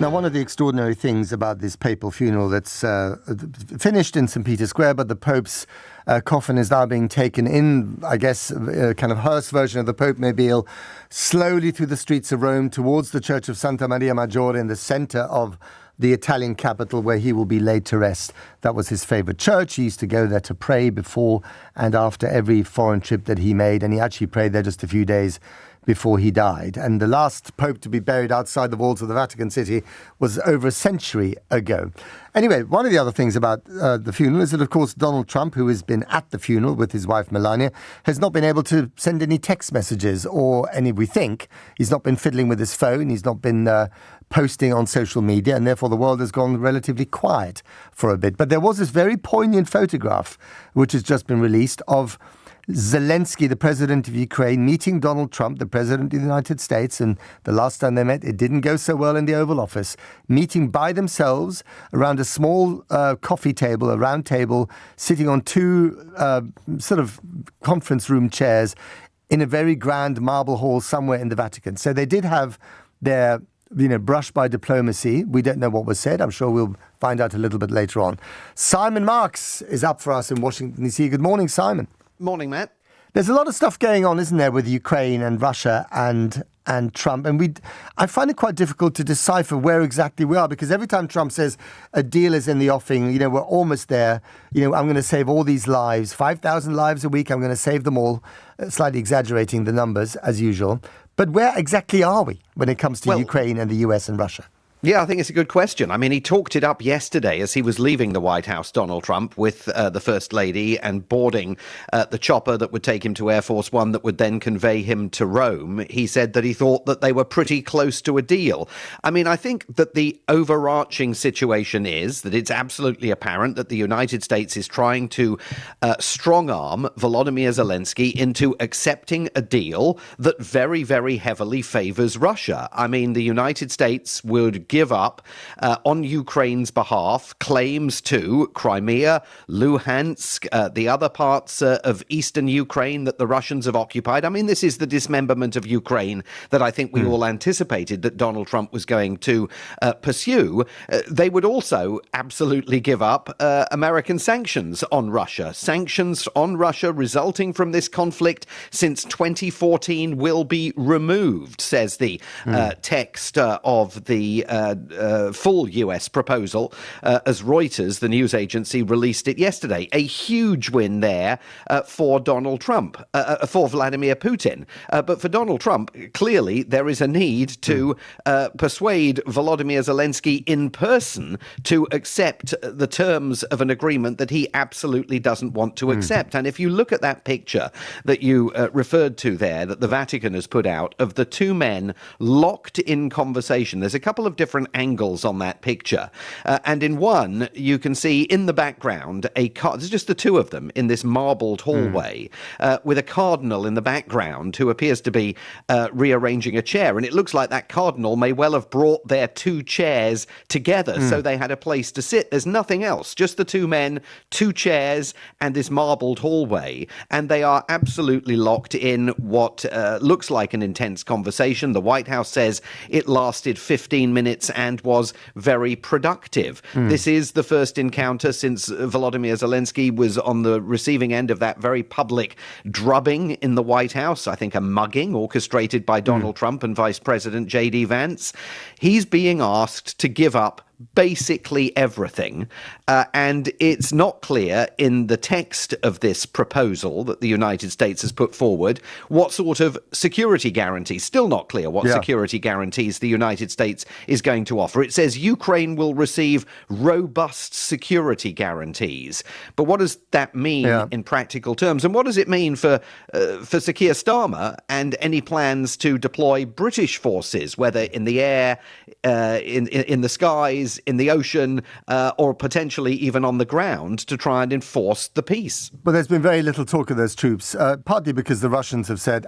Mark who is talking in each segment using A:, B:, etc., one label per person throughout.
A: Now, one of the extraordinary things about this papal funeral that's finished in St. Peter's Square, but the Pope's coffin is now being taken in, I guess, a kind of hearse version of the Pope Mobile, slowly through the streets of Rome towards the Church of Santa Maria Maggiore in the center of the Italian capital, where he will be laid to rest. That was his favorite church. He used to go there to pray before and after every foreign trip that he made, and he actually prayed there just a few days before he died. And the last pope to be buried outside the walls of the Vatican City was over a century ago. Anyway, one of the other things about the funeral is that, of course, Donald Trump, who has been at the funeral with his wife Melania, has not been able to send any text messages or any, we think. He's not been fiddling with his phone. He's not been posting on social media, and therefore the world has gone relatively quiet for a bit. But there was this very poignant photograph, which has just been released, of Zelenskyy, the president of Ukraine, meeting Donald Trump, the president of the United States, and the last time they met, it didn't go so well in the Oval Office, meeting by themselves around a small coffee table, a round table, sitting on two sort of conference room chairs in a very grand marble hall somewhere in the Vatican. So they did have their brush by diplomacy. We don't know what was said. I'm sure we'll find out a little bit later on. Simon Marks is up for us in Washington, D.C. Good morning, Simon.
B: Morning, Matt.
A: There's a lot of stuff going on, isn't there, with Ukraine and Russia and Trump. And I find it quite difficult to decipher where exactly we are, because every time Trump says a deal is in the offing, we're almost there. I'm going to save all these lives, 5,000 lives a week. I'm going to save them all, slightly exaggerating the numbers as usual. But where exactly are we when it comes to Ukraine and the US and Russia?
B: Yeah, I think it's a good question. I mean, he talked it up yesterday as he was leaving the White House, Donald Trump, with the First Lady and boarding the chopper that would take him to Air Force One that would then convey him to Rome. He said that he thought that they were pretty close to a deal. I mean, I think that the overarching situation is that it's absolutely apparent that the United States is trying to strong-arm Volodymyr Zelenskyy into accepting a deal that very, very heavily favors Russia. I mean, the United States would give up on Ukraine's behalf claims to Crimea, Luhansk, the other parts of eastern Ukraine that the Russians have occupied. I mean, this is the dismemberment of Ukraine that I think we all anticipated that Donald Trump was going to pursue. They would also absolutely give up American sanctions on Russia. Sanctions on Russia resulting from this conflict since 2014 will be removed, says the text of the full US proposal, as Reuters, the news agency, released it yesterday. A huge win there for Donald Trump, for Vladimir Putin. But for Donald Trump, clearly there is a need to persuade Volodymyr Zelenskyy in person to accept the terms of an agreement that he absolutely doesn't want to accept. And if you look at that picture that you referred to there, that the Vatican has put out, of the two men locked in conversation, there's a couple of different angles on that picture. And in one, you can see in the background there's just the two of them in this marbled hallway with a cardinal in the background who appears to be rearranging a chair. And it looks like that cardinal may well have brought their two chairs together so they had a place to sit. There's nothing else, just the two men, two chairs, and this marbled hallway. And they are absolutely locked in what looks like an intense conversation. The White House says it lasted 15 minutes and was very productive. This is the first encounter since Volodymyr Zelenskyy was on the receiving end of that very public drubbing in the White House, I think a mugging orchestrated by Donald Trump and Vice President J.D. Vance. He's being asked to give up basically everything. And it's not clear in the text of this proposal that the United States has put forward what sort of security guarantees, still not clear what security guarantees the United States is going to offer. It says Ukraine will receive robust security guarantees. But what does that mean in practical terms? And what does it mean for Sir Keir Starmer and any plans to deploy British forces, whether in the air, in the skies, in the ocean, or potentially even on the ground to try and enforce the peace?
A: Well, there's been very little talk of those troops, partly because the Russians have said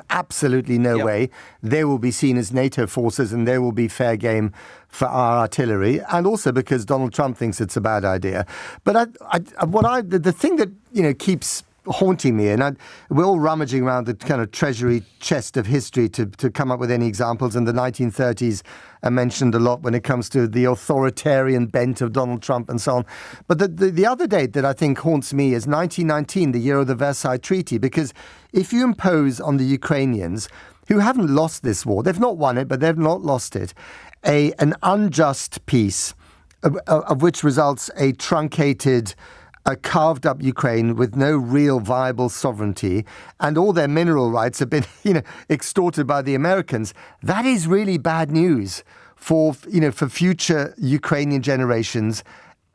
A: absolutely no way. They will be seen as NATO forces and they will be fair game for our artillery, and also because Donald Trump thinks it's a bad idea. But the thing that keeps haunting me. And we're all rummaging around the kind of treasury chest of history to come up with any examples. And the 1930s are mentioned a lot when it comes to the authoritarian bent of Donald Trump and so on. But the other date that I think haunts me is 1919, the year of the Versailles Treaty, because if you impose on the Ukrainians, who haven't lost this war, they've not won it, but they've not lost it, an unjust peace of which results a truncated, a carved up Ukraine with no real viable sovereignty, and all their mineral rights have been, extorted by the Americans. That is really bad news for future Ukrainian generations,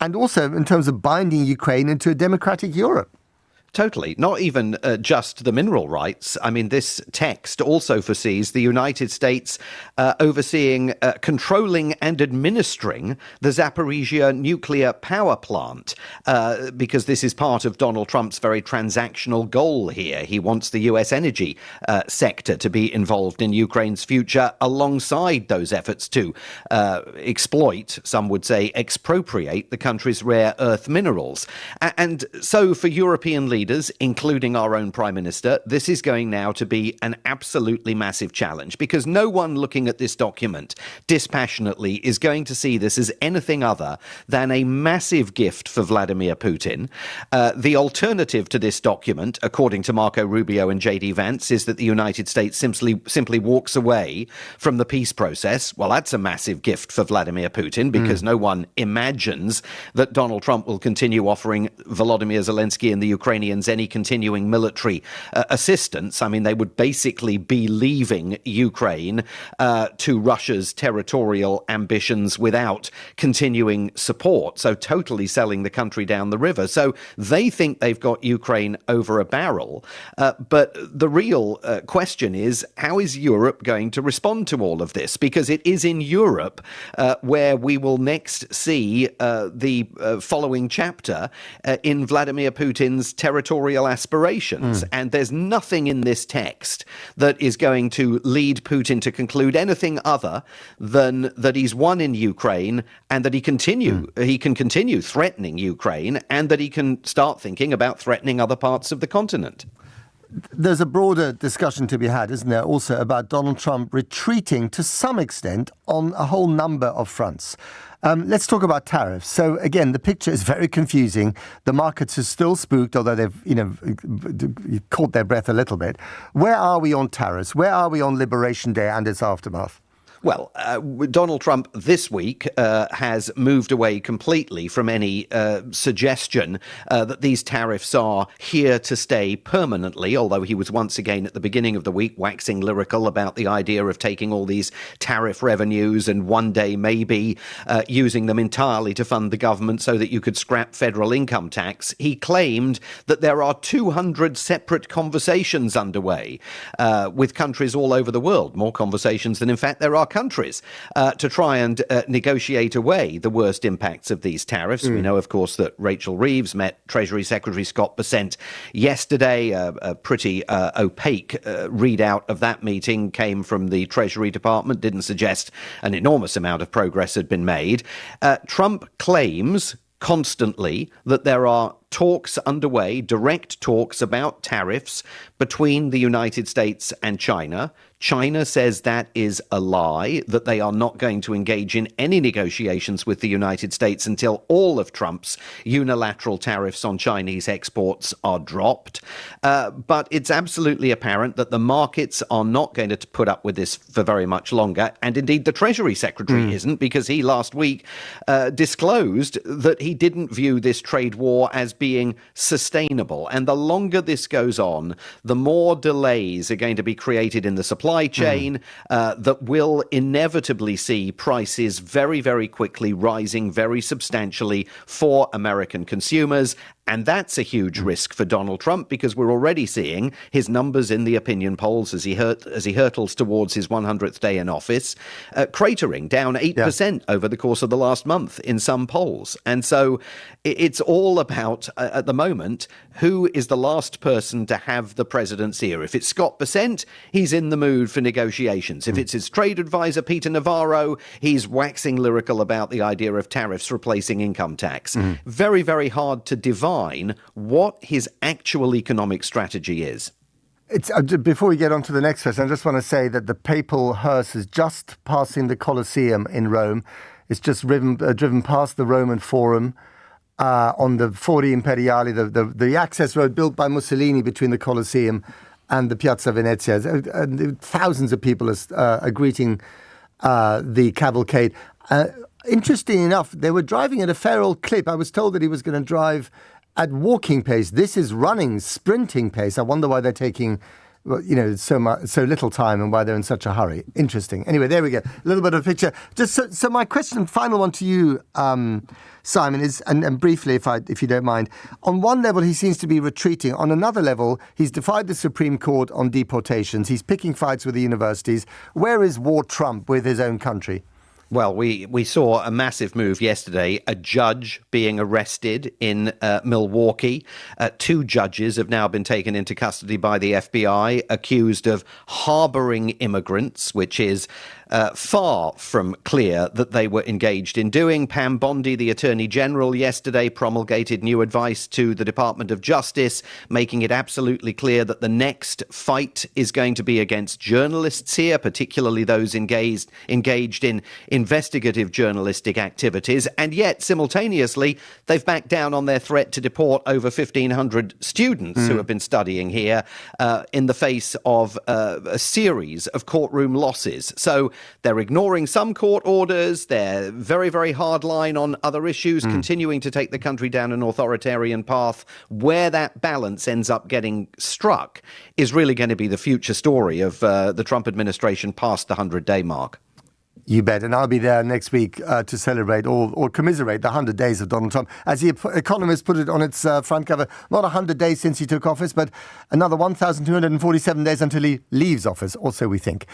A: and also in terms of binding Ukraine into a democratic Europe.
B: Totally. Not even just the mineral rights. I mean, this text also foresees the United States overseeing, controlling and administering the Zaporizhia nuclear power plant, because this is part of Donald Trump's very transactional goal here. He wants the U.S. energy sector to be involved in Ukraine's future alongside those efforts to exploit, some would say expropriate, the country's rare earth minerals. And so for European leaders, including our own Prime Minister, this is going now to be an absolutely massive challenge, because no one looking at this document dispassionately is going to see this as anything other than a massive gift for Vladimir Putin. The alternative to this document, according to Marco Rubio and J.D. Vance, is that the United States simply walks away from the peace process. Well, that's a massive gift for Vladimir Putin, because no one imagines that Donald Trump will continue offering Volodymyr Zelenskyy and the Ukrainians any continuing military assistance. I mean, they would basically be leaving Ukraine to Russia's territorial ambitions without continuing support. So totally selling the country down the river. So they think they've got Ukraine over a barrel. But the real question is, how is Europe going to respond to all of this? Because it is in Europe where we will next see the following chapter in Vladimir Putin's territorial aspirations. And there's nothing in this text that is going to lead Putin to conclude anything other than that he's won in Ukraine, and that he can continue threatening Ukraine, and that he can start thinking about threatening other parts of the continent.
A: There's a broader discussion to be had, isn't there, also about Donald Trump retreating to some extent on a whole number of fronts. Let's talk about tariffs. So again, the picture is very confusing. The markets are still spooked, although they've caught their breath a little bit. Where are we on tariffs? Where are we on Liberation Day and its aftermath?
B: Well, Donald Trump this week has moved away completely from any suggestion that these tariffs are here to stay permanently, although he was once again at the beginning of the week waxing lyrical about the idea of taking all these tariff revenues and one day maybe using them entirely to fund the government so that you could scrap federal income tax. He claimed that there are 200 separate conversations underway with countries all over the world, more conversations than in fact there are countries, to try and negotiate away the worst impacts of these tariffs. We know, of course, that Rachel Reeves met Treasury Secretary Scott Bessent yesterday. A pretty opaque readout of that meeting came from the Treasury Department, didn't suggest an enormous amount of progress had been made. Trump claims constantly that there are talks underway, direct talks about tariffs between the United States and China. China says that is a lie, that they are not going to engage in any negotiations with the United States until all of Trump's unilateral tariffs on Chinese exports are dropped. But it's absolutely apparent that the markets are not going to put up with this for very much longer. And indeed, the Treasury Secretary isn't, because he last week disclosed that he didn't view this trade war as being sustainable. And the longer this goes on, the more delays are going to be created in the supply chain that will inevitably see prices very, very quickly rising very substantially for American consumers. And that's a huge risk for Donald Trump, because we're already seeing his numbers in the opinion polls as he hurtles towards his 100th day in office, cratering, down 8% over the course of the last month in some polls. And so it's all about, at the moment, who is the last person to have the president's ear. If it's Scott Bessent, he's in the mood for negotiations. If it's his trade advisor, Peter Navarro, he's waxing lyrical about the idea of tariffs replacing income tax. Very, very hard to divide define what his actual economic strategy is?
A: It's, before we get on to the next question, I just want to say that the papal hearse is just passing the Colosseum in Rome. It's just driven past the Roman Forum on the Fori Imperiali, the access road built by Mussolini between the Colosseum and the Piazza Venezia. Thousands of people are greeting the cavalcade. Interesting enough, they were driving at a feral clip. I was told that he was going to drive at walking pace. This is running, sprinting pace. I wonder why they're taking, so little time and why they're in such a hurry. Interesting. Anyway, there we go. A little bit of a picture. Just so my question, final one to you, Simon, is, and briefly, if you don't mind, on one level, he seems to be retreating. On another level, he's defied the Supreme Court on deportations. He's picking fights with the universities. Where is War Trump with his own country?
B: Well, we saw a massive move yesterday, a judge being arrested in Milwaukee. 2 judges have now been taken into custody by the FBI, accused of harboring immigrants, which is far from clear that they were engaged in doing. Pam Bondi, the Attorney General, yesterday promulgated new advice to the Department of Justice, making it absolutely clear that the next fight is going to be against journalists here, particularly those engaged in investigative journalistic activities. And yet, simultaneously, they've backed down on their threat to deport over 1,500 students who have been studying here in the face of a series of courtroom losses. So they're ignoring some court orders. They're very, very hard line on other issues, continuing to take the country down an authoritarian path. Where that balance ends up getting struck is really going to be the future story of the Trump administration past the 100-day mark.
A: You bet. And I'll be there next week to celebrate or commiserate the 100 days of Donald Trump. As the Economist put it on its front cover, not 100 days since he took office, but another 1,247 days until he leaves office, or so we think.